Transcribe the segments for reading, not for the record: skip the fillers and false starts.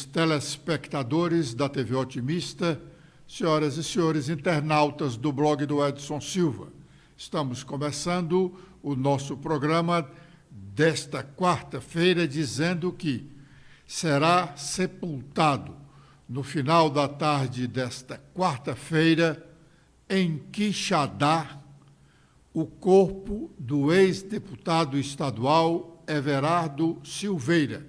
Telespectadores da TV Otimista, senhoras e senhores internautas do blog do Edson Silva. Estamos começando o nosso programa desta quarta-feira dizendo que será sepultado no final da tarde desta quarta-feira em Quixadá o corpo do ex-deputado estadual Everardo Silveira,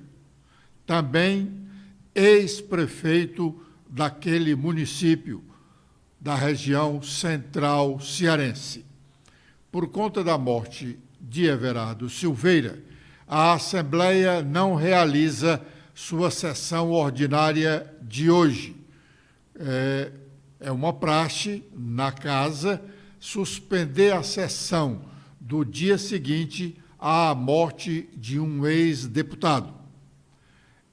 também ex-prefeito daquele município da região central cearense. Por conta da morte de Everardo Silveira, a Assembleia não realiza sua sessão ordinária de hoje. É uma praxe na casa suspender a sessão do dia seguinte à morte de um ex-deputado.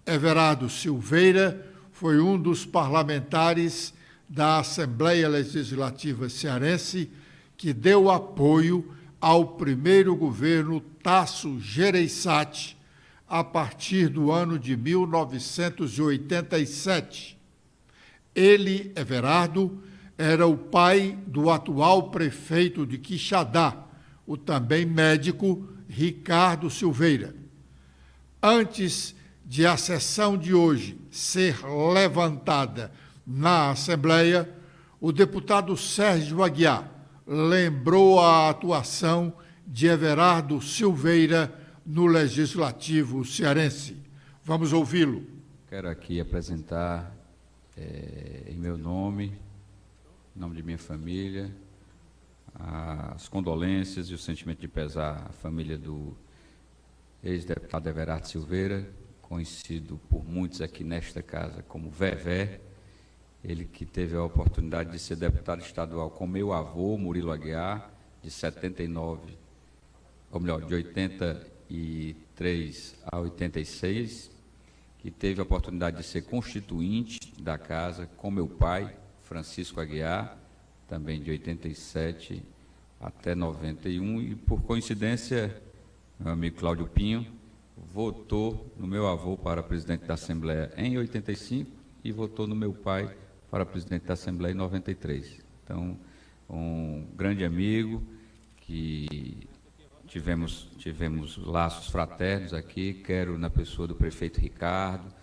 Everardo Silveira foi um dos parlamentares da Assembleia Legislativa Cearense que deu apoio ao primeiro governo Tasso Gereissati a partir do ano de 1987. Ele, Everardo, era o pai do atual prefeito de Quixadá, o também médico Ricardo Silveira. Antes de a sessão de hoje ser levantada na Assembleia, o deputado Sérgio Aguiar lembrou a atuação de Everardo Silveira no Legislativo cearense. Vamos ouvi-lo. Quero aqui apresentar, em meu nome, em nome de minha família, as condolências e o sentimento de pesar à família do ex-deputado Everardo Silveira, conhecido por muitos aqui nesta casa como Vevé, ele que teve a oportunidade de ser deputado estadual com meu avô, Murilo Aguiar, de 79, ou melhor, de 83 a 86, que teve a oportunidade de ser constituinte da casa com meu pai, Francisco Aguiar, também de 87 até 91, e por coincidência, meu amigo Cláudio Pinho votou no meu avô para presidente da Assembleia em 85 e votou no meu pai para presidente da Assembleia em 93. Então, um grande amigo que tivemos laços fraternos aqui, quero na pessoa do prefeito Ricardo,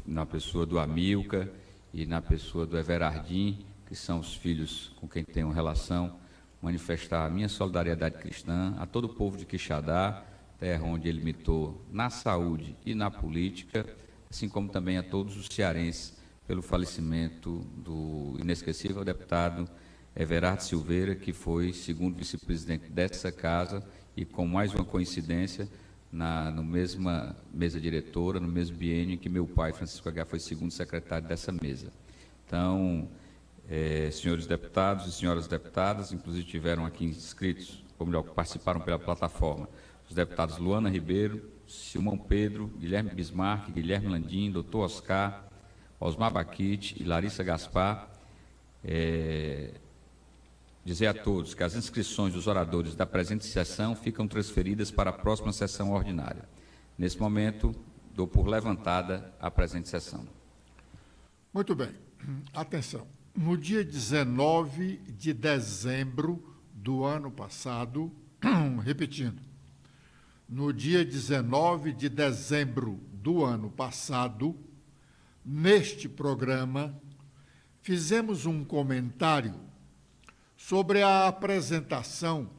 na pessoa do Amilcar e na pessoa do Everardinho, que são os filhos com quem tenho relação, manifestar a minha solidariedade cristã a todo o povo de Quixadá, terra onde ele militou na saúde e na política, assim como também a todos os cearenses pelo falecimento do inesquecível deputado Everardo Silveira, que foi segundo vice-presidente dessa casa e, com mais uma coincidência, na mesma mesa diretora, no mesmo biênio em que meu pai, Francisco Aguiar, foi segundo secretário dessa mesa. Então, senhores deputados e senhoras deputadas, inclusive tiveram aqui inscritos, ou melhor, participaram pela plataforma, os deputados Luana Ribeiro, Simão Pedro, Guilherme Bismarck, Guilherme Landim, Dr. Oscar, Osmar Baquite e Larissa Gaspar. Dizer a todos que as inscrições dos oradores da presente sessão ficam transferidas para a próxima sessão ordinária. Nesse momento, dou por levantada a presente sessão. Muito bem. Atenção. No dia 19 de dezembro do ano passado, repetindo, no dia 19 de dezembro do ano passado, neste programa, fizemos um comentário sobre a apresentação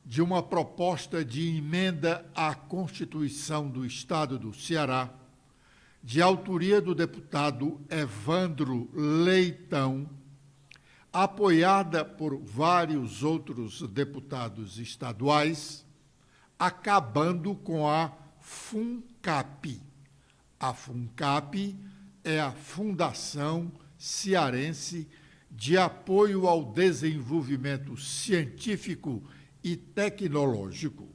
de uma proposta de emenda à Constituição do Estado do Ceará, de autoria do deputado Evandro Leitão, apoiada por vários outros deputados estaduais, acabando com a FUNCAP. A FUNCAP é a Fundação Cearense de Apoio ao Desenvolvimento Científico e Tecnológico.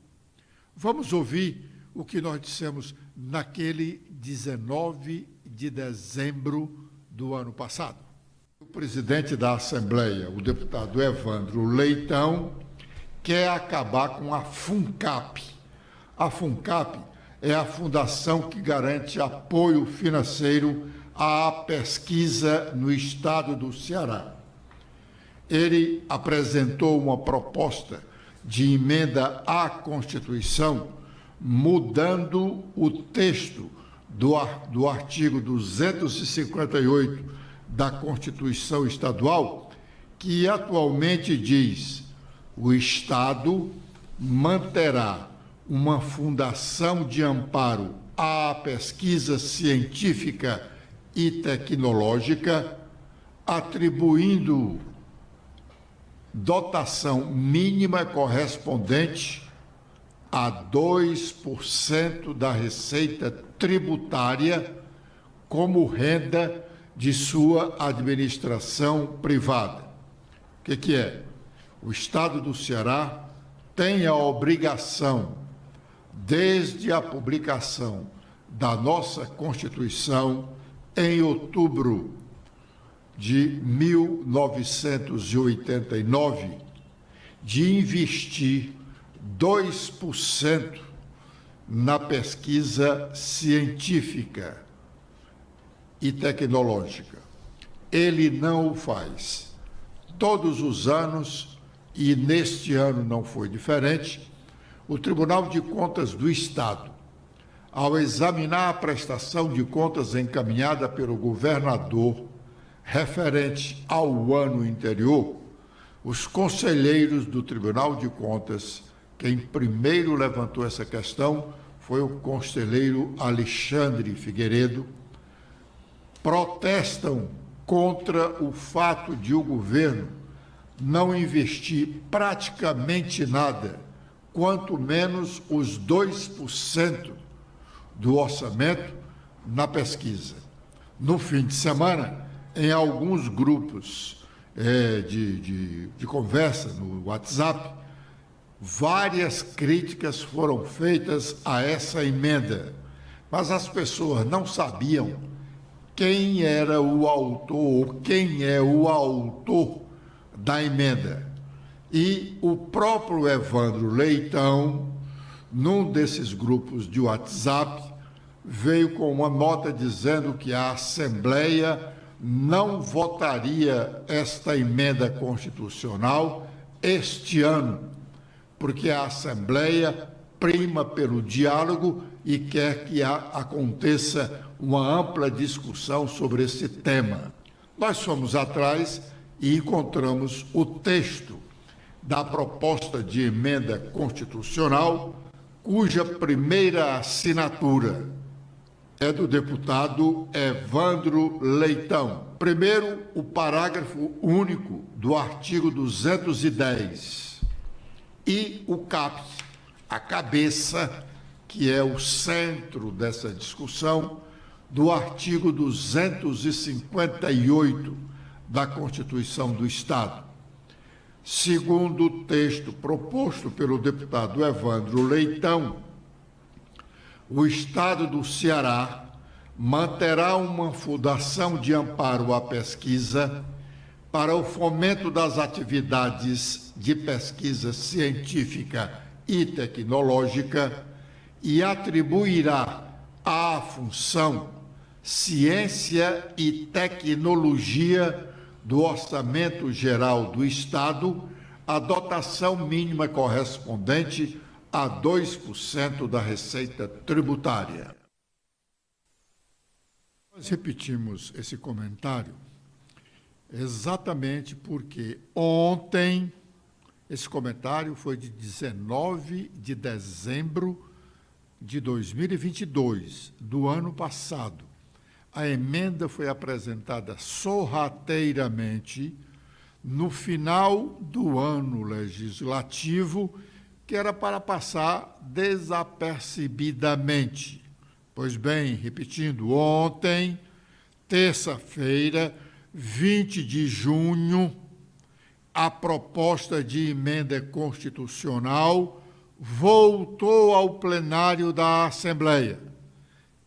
Vamos ouvir o que nós dissemos naquele 19 de dezembro do ano passado. O presidente da Assembleia, o deputado Evandro Leitão, quer acabar com a FUNCAP. A FUNCAP é a fundação que garante apoio financeiro à pesquisa no estado do Ceará. Ele apresentou uma proposta de emenda à Constituição, mudando o texto do artigo 258 da Constituição Estadual, que atualmente diz: o Estado manterá uma fundação de amparo à pesquisa científica e tecnológica, atribuindo dotação mínima correspondente a 2% da receita tributária como renda de sua administração privada. O que é? O Estado do Ceará tem a obrigação, desde a publicação da nossa Constituição, em outubro de 1989, de investir 2% na pesquisa científica e tecnológica. Ele não o faz. Todos os anos, e neste ano não foi diferente, o Tribunal de Contas do Estado, ao examinar a prestação de contas encaminhada pelo governador referente ao ano anterior, os conselheiros do Tribunal de Contas, quem primeiro levantou essa questão foi o conselheiro Alexandre Figueiredo, protestam contra o fato de o governo não investir praticamente nada, quanto menos os 2% do orçamento na pesquisa. No fim de semana, em alguns grupos de conversa no WhatsApp, várias críticas foram feitas a essa emenda, mas as pessoas não sabiam quem era o autor ou quem é o autor da emenda. E o próprio Evandro Leitão, num desses grupos de WhatsApp, veio com uma nota dizendo que a Assembleia não votaria esta emenda constitucional este ano, porque a Assembleia prima pelo diálogo e quer que aconteça uma ampla discussão sobre esse tema. Nós fomos atrás e encontramos o texto da proposta de emenda constitucional, cuja primeira assinatura é do deputado Evandro Leitão. Primeiro, o parágrafo único do artigo 210 e o caput, a cabeça, que é o centro dessa discussão, do artigo 258 da Constituição do Estado. Segundo o texto proposto pelo deputado Evandro Leitão, o Estado do Ceará manterá uma fundação de amparo à pesquisa para o fomento das atividades de pesquisa científica e tecnológica e atribuirá à função Ciência e Tecnologia do Orçamento Geral do Estado a dotação mínima correspondente a 2% da receita tributária. Nós repetimos esse comentário exatamente porque ontem, esse comentário foi de 19 de dezembro de 2022, do ano passado. A emenda foi apresentada sorrateiramente no final do ano legislativo, que era para passar desapercebidamente. Pois bem, repetindo, ontem, terça-feira, 20 de junho, a proposta de emenda constitucional voltou ao plenário da Assembleia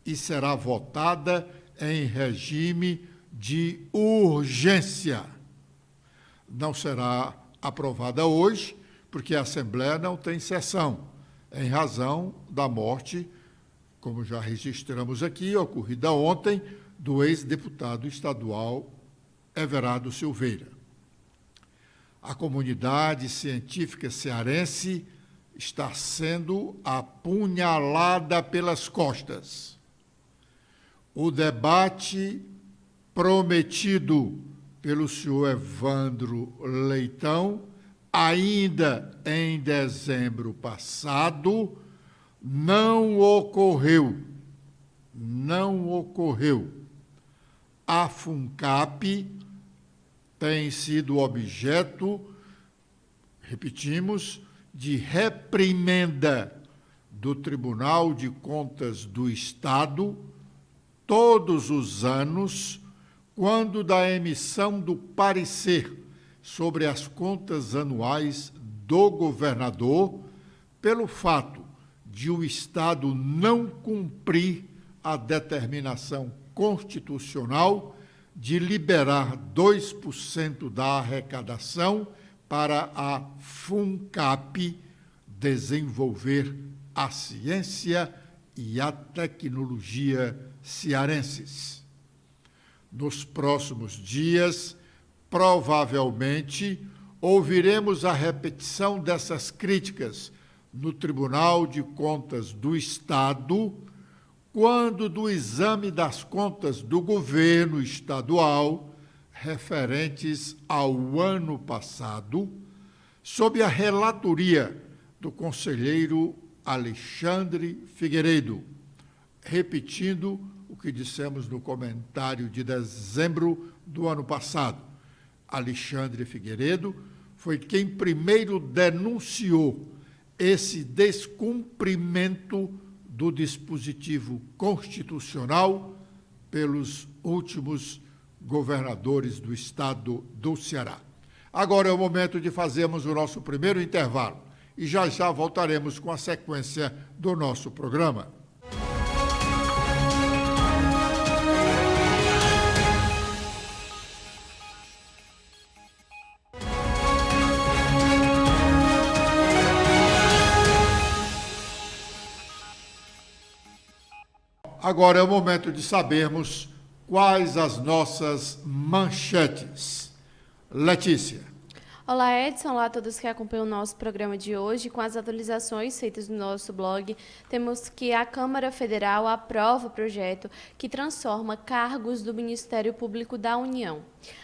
e será votada em regime de urgência. Não será aprovada hoje, porque a Assembleia não tem sessão, em razão da morte como já registramos aqui, ocorrida ontem, do ex-deputado estadual Everardo Silveira. A comunidade científica cearense está sendo apunhalada pelas costas. O debate prometido pelo senhor Evandro Leitão, ainda em dezembro passado, não ocorreu. A FUNCAP tem sido objeto, repetimos, de reprimenda do Tribunal de Contas do Estado todos os anos, quando da emissão do parecer sobre as contas anuais do governador, pelo fato de o Estado não cumprir a determinação constitucional de liberar 2% da arrecadação para a FUNCAP desenvolver a ciência e a tecnologia cearenses. Nos próximos dias, provavelmente, ouviremos a repetição dessas críticas no Tribunal de Contas do Estado, quando do exame das contas do governo estadual, referentes ao ano passado, sob a relatoria do conselheiro Alexandre Figueiredo, repetindo o que dissemos no comentário de dezembro do ano passado. Alexandre Figueiredo foi quem primeiro denunciou esse descumprimento do dispositivo constitucional pelos últimos governadores do estado do Ceará. Agora é o momento de fazermos o nosso primeiro intervalo e já voltaremos com a sequência do nosso programa. Agora é o momento de sabermos quais as nossas manchetes. Letícia. Olá, Edson. Olá a todos que acompanham o nosso programa de hoje. Com as atualizações feitas no nosso blog, temos que a Câmara Federal aprova o projeto que transforma cargos do Ministério Público da União.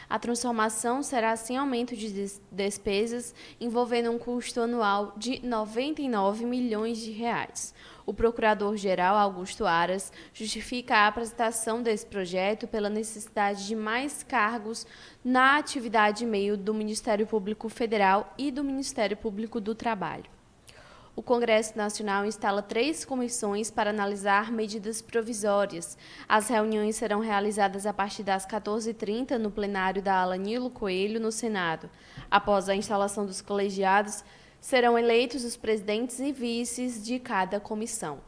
A transformação será sem aumento de despesas, envolvendo um custo anual de R$ 99 milhões. O procurador-geral Augusto Aras justifica a apresentação desse projeto pela necessidade de mais cargos na atividade meio do Ministério Público Federal e do Ministério Público do Trabalho. O Congresso Nacional instala 3 comissões para analisar medidas provisórias. As reuniões serão realizadas a partir das 14h30 no plenário da Ala Nilo Coelho, no Senado. Após a instalação dos colegiados, serão eleitos os presidentes e vices de cada comissão.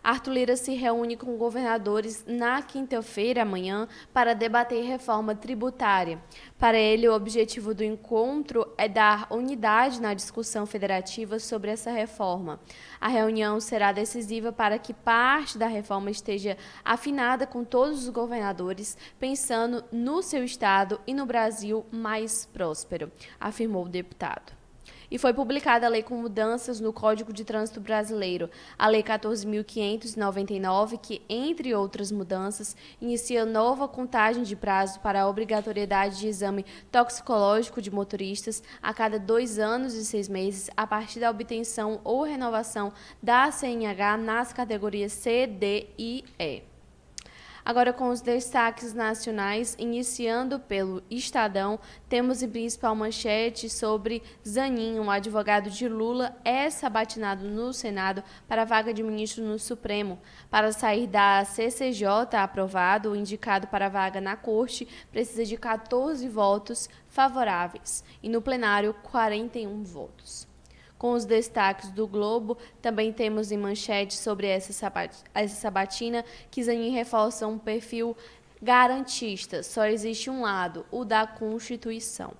Arthur Lira se reúne com governadores na quinta-feira, amanhã, para debater reforma tributária. Para ele, o objetivo do encontro é dar unidade na discussão federativa sobre essa reforma. A reunião será decisiva para que parte da reforma esteja afinada com todos os governadores, pensando no seu estado e no Brasil mais próspero, afirmou o deputado. E foi publicada a lei com mudanças no Código de Trânsito Brasileiro, a Lei 14.599, que, entre outras mudanças, inicia nova contagem de prazo para a obrigatoriedade de exame toxicológico de motoristas a cada 2 anos e 6 meses, a partir da obtenção ou renovação da CNH nas categorias C, D e E. Agora, com os destaques nacionais, iniciando pelo Estadão, temos em principal manchete sobre Zanin, um advogado de Lula, é sabatinado no Senado para a vaga de ministro no Supremo. Para sair da CCJ aprovado, o indicado para a vaga na Corte precisa de 14 votos favoráveis e no plenário 41 votos. Com os destaques do Globo, também temos em manchete sobre essa sabatina que Zanin reforça um perfil garantista. Só existe um lado, o da Constituição.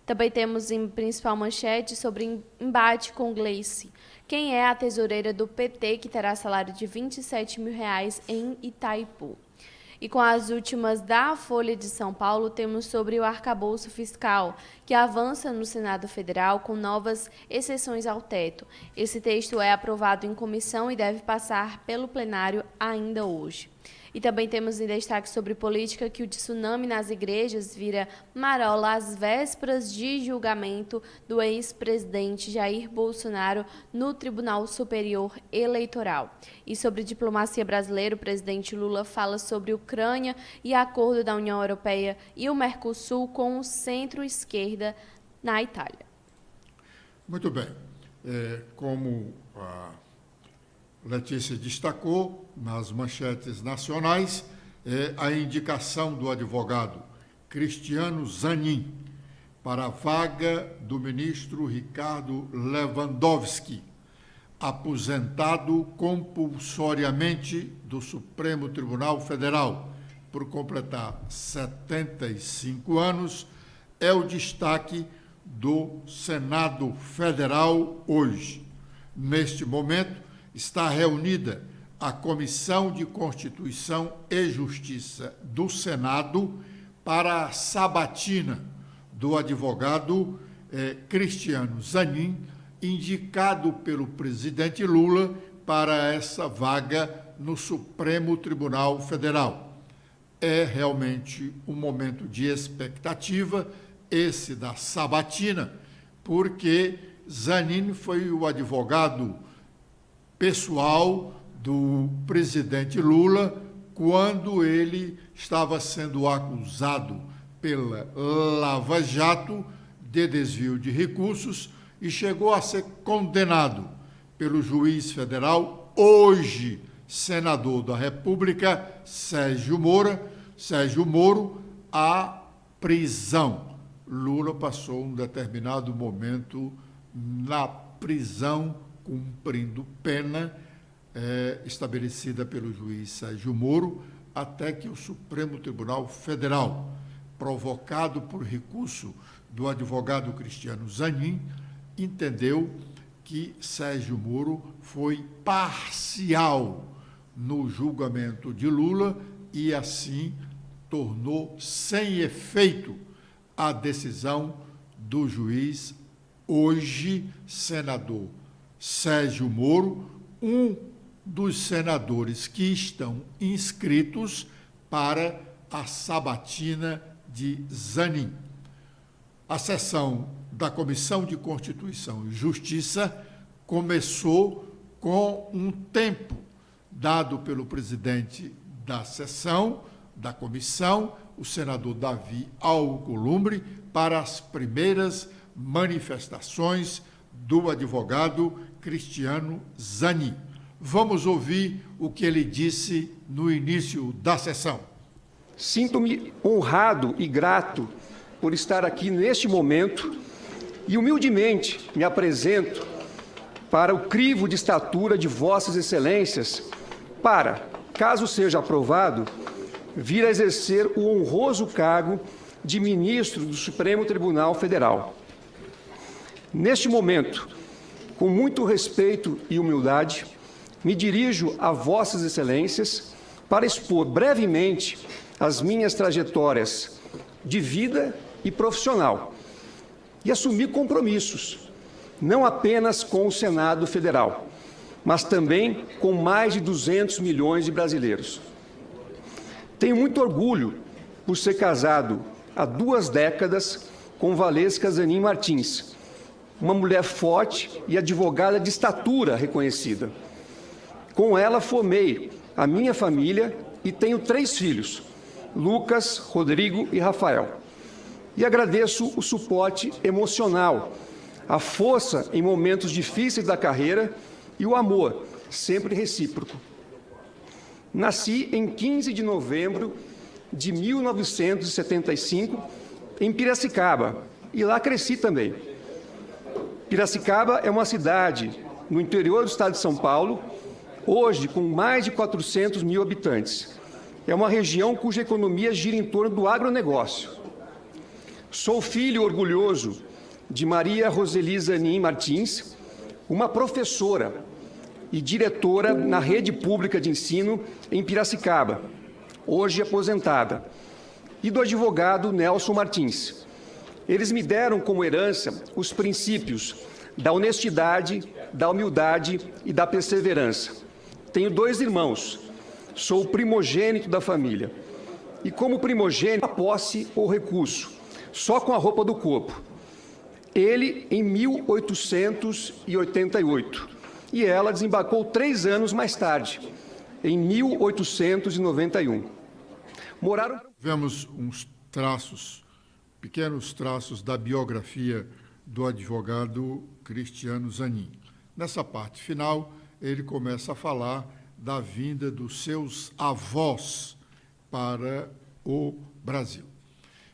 Também temos em principal manchete sobre embate com Gleice. Quem é a tesoureira do PT que terá salário de R$ 27 mil em Itaipu? E com as últimas da Folha de São Paulo, temos sobre o arcabouço fiscal, que avança no Senado Federal com novas exceções ao teto. Esse texto é aprovado em comissão e deve passar pelo plenário ainda hoje. E também temos em destaque sobre política que o tsunami nas igrejas vira marola às vésperas de julgamento do ex-presidente Jair Bolsonaro no Tribunal Superior Eleitoral. E sobre diplomacia brasileira, o presidente Lula fala sobre Ucrânia e acordo da União Europeia e o Mercosul com o centro-esquerda na Itália. Muito bem. Como a Letícia destacou nas manchetes nacionais, a indicação do advogado Cristiano Zanin para a vaga do ministro Ricardo Lewandowski, aposentado compulsoriamente do Supremo Tribunal Federal por completar 75 anos, é o destaque do Senado Federal hoje. Neste momento, está reunida a Comissão de Constituição e Justiça do Senado para a sabatina do advogado Cristiano Zanin, indicado pelo presidente Lula para essa vaga no Supremo Tribunal Federal. É realmente um momento de expectativa, esse da sabatina, porque Zanin foi o advogado pessoal do presidente Lula quando ele estava sendo acusado pela Lava Jato de desvio de recursos e chegou a ser condenado pelo juiz federal, hoje senador da República, Sérgio Moro, à prisão. Lula passou um determinado momento na prisão, cumprindo pena estabelecida pelo juiz Sérgio Moro, até que o Supremo Tribunal Federal, provocado por recurso do advogado Cristiano Zanin, entendeu que Sérgio Moro foi parcial no julgamento de Lula e, assim, tornou sem efeito a decisão do juiz, hoje senador Sérgio Moro, um dos senadores que estão inscritos para a sabatina de Zanin. A sessão da Comissão de Constituição e Justiça começou com um tempo dado pelo presidente da sessão, da comissão, o senador Davi Alcolumbre, para as primeiras manifestações do advogado Cristiano Zanin. Vamos ouvir o que ele disse no início da sessão. Sinto-me honrado e grato por estar aqui neste momento e humildemente me apresento para o crivo de estatura de Vossas Excelências para, caso seja aprovado, vir a exercer o honroso cargo de ministro do Supremo Tribunal Federal. Neste momento, com muito respeito e humildade, me dirijo a Vossas Excelências para expor brevemente as minhas trajetórias de vida e profissional e assumir compromissos, não apenas com o Senado Federal, mas também com mais de 200 milhões de brasileiros. Tenho muito orgulho por ser casado há 2 décadas com Valesca Zanin Martins, uma mulher forte e advogada de estatura reconhecida. Com ela formei a minha família e tenho 3 filhos, Lucas, Rodrigo e Rafael. E agradeço o suporte emocional, a força em momentos difíceis da carreira e o amor, sempre recíproco. Nasci em 15 de novembro de 1975, em Piracicaba, e lá cresci também. Piracicaba é uma cidade no interior do estado de São Paulo, hoje com mais de 400 mil habitantes. É uma região cuja economia gira em torno do agronegócio. Sou filho orgulhoso de Maria Roseli Zanin Martins, uma professora e diretora na rede pública de ensino em Piracicaba, hoje aposentada, e do advogado Nelson Martins. Eles me deram como herança os princípios da honestidade, da humildade e da perseverança. Tenho 2 irmãos, sou o primogênito da família. E como primogênito, a posse ou recurso, só com a roupa do corpo. Ele em 1888 e ela desembarcou 3 anos mais tarde, em 1891. Moraram... Vemos uns traços, pequenos traços da biografia do advogado Cristiano Zanin. Nessa parte final, ele começa a falar da vinda dos seus avós para o Brasil.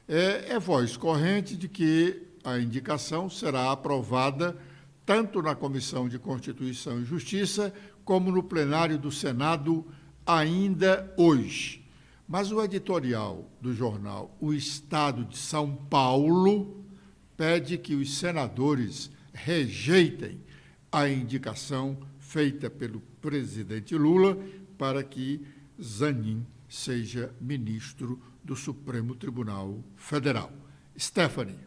É voz corrente de que a indicação será aprovada tanto na Comissão de Constituição e Justiça como no plenário do Senado ainda hoje. Mas o editorial do jornal O Estado de São Paulo pede que os senadores rejeitem a indicação feita pelo presidente Lula para que Zanin seja ministro do Supremo Tribunal Federal. Stephanie.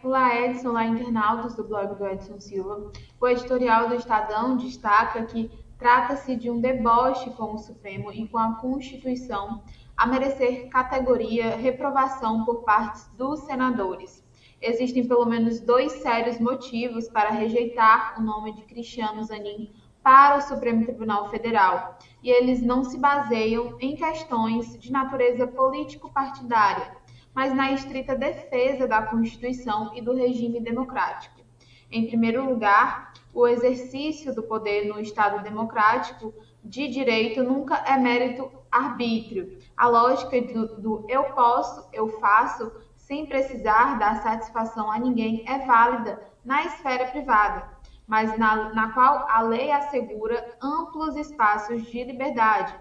Olá, Edson, olá, internautas do blog do Edson Silva. O editorial do Estadão destaca que trata-se de um deboche com o Supremo e com a Constituição a merecer categoria reprovação por parte dos senadores. Existem pelo menos 2 sérios motivos para rejeitar o nome de Cristiano Zanin para o Supremo Tribunal Federal, e eles não se baseiam em questões de natureza político-partidária, mas na estrita defesa da Constituição e do regime democrático. Em primeiro lugar, o exercício do poder no Estado democrático de direito nunca é mérito-arbítrio. A lógica do eu posso, eu faço, sem precisar dar satisfação a ninguém, é válida na esfera privada, mas na qual a lei assegura amplos espaços de liberdade.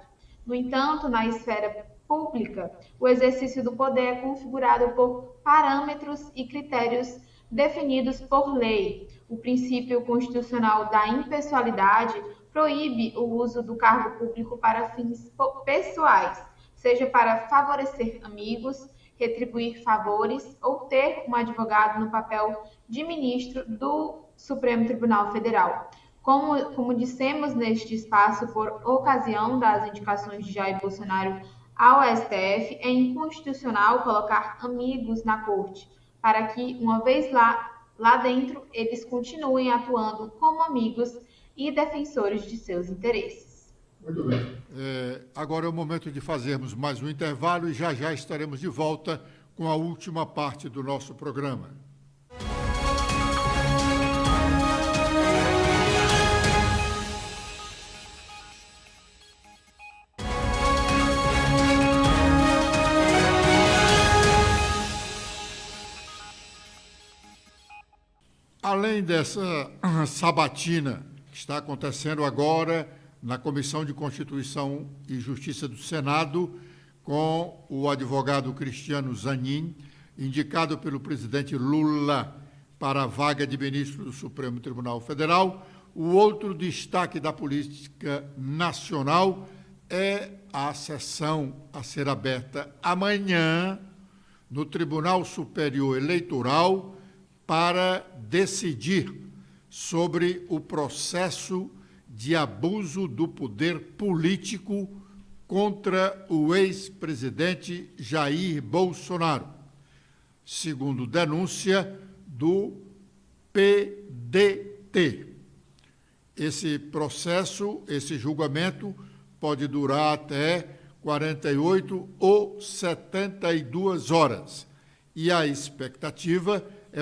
No entanto, na esfera pública, o exercício do poder é configurado por parâmetros e critérios definidos por lei. O princípio constitucional da impessoalidade proíbe o uso do cargo público para fins pessoais, seja para favorecer amigos, retribuir favores ou ter um advogado no papel de ministro do Supremo Tribunal Federal. Como dissemos neste espaço por ocasião das indicações de Jair Bolsonaro ao STF, é inconstitucional colocar amigos na corte, para que, uma vez lá dentro, eles continuem atuando como amigos e defensores de seus interesses. Muito bem. Agora é o momento de fazermos mais um intervalo e já estaremos de volta com a última parte do nosso programa. Além dessa sabatina que está acontecendo agora na Comissão de Constituição e Justiça do Senado, com o advogado Cristiano Zanin, indicado pelo presidente Lula para a vaga de ministro do Supremo Tribunal Federal, o outro destaque da política nacional é a sessão a ser aberta amanhã no Tribunal Superior Eleitoral para decidir sobre o processo de abuso do poder político contra o ex-presidente Jair Bolsonaro, segundo denúncia do PDT. Esse processo, esse julgamento, pode durar até 48 ou 72 horas. E a expectativa é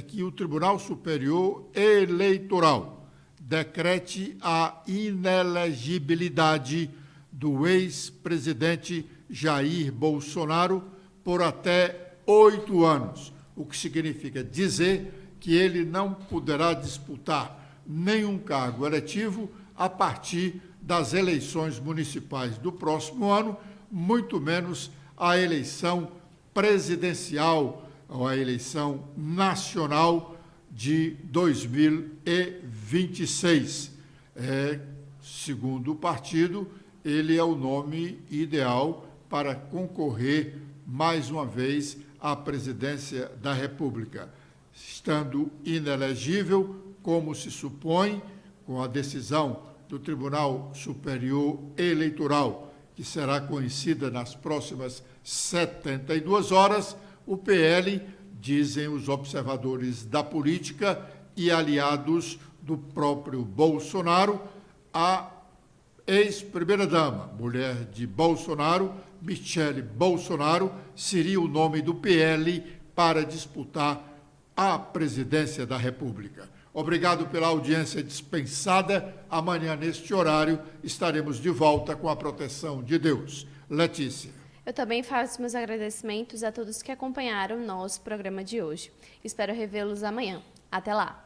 que o Tribunal Superior Eleitoral decrete a inelegibilidade do ex-presidente Jair Bolsonaro por até 8 anos, o que significa dizer que ele não poderá disputar nenhum cargo eletivo a partir das eleições municipais do próximo ano, muito menos a eleição presidencial ou a eleição nacional de 2026. Segundo o partido, ele é o nome ideal para concorrer mais uma vez à presidência da República, estando inelegível, como se supõe, com a decisão do Tribunal Superior Eleitoral, que será conhecida nas próximas 72 horas. O PL, dizem os observadores da política e aliados do próprio Bolsonaro, a ex-primeira-dama, mulher de Bolsonaro, Michele Bolsonaro, seria o nome do PL para disputar a presidência da República. Obrigado pela audiência dispensada. Amanhã, neste horário, estaremos de volta com a proteção de Deus. Letícia. Eu também faço meus agradecimentos a todos que acompanharam o nosso programa de hoje. Espero revê-los amanhã. Até lá!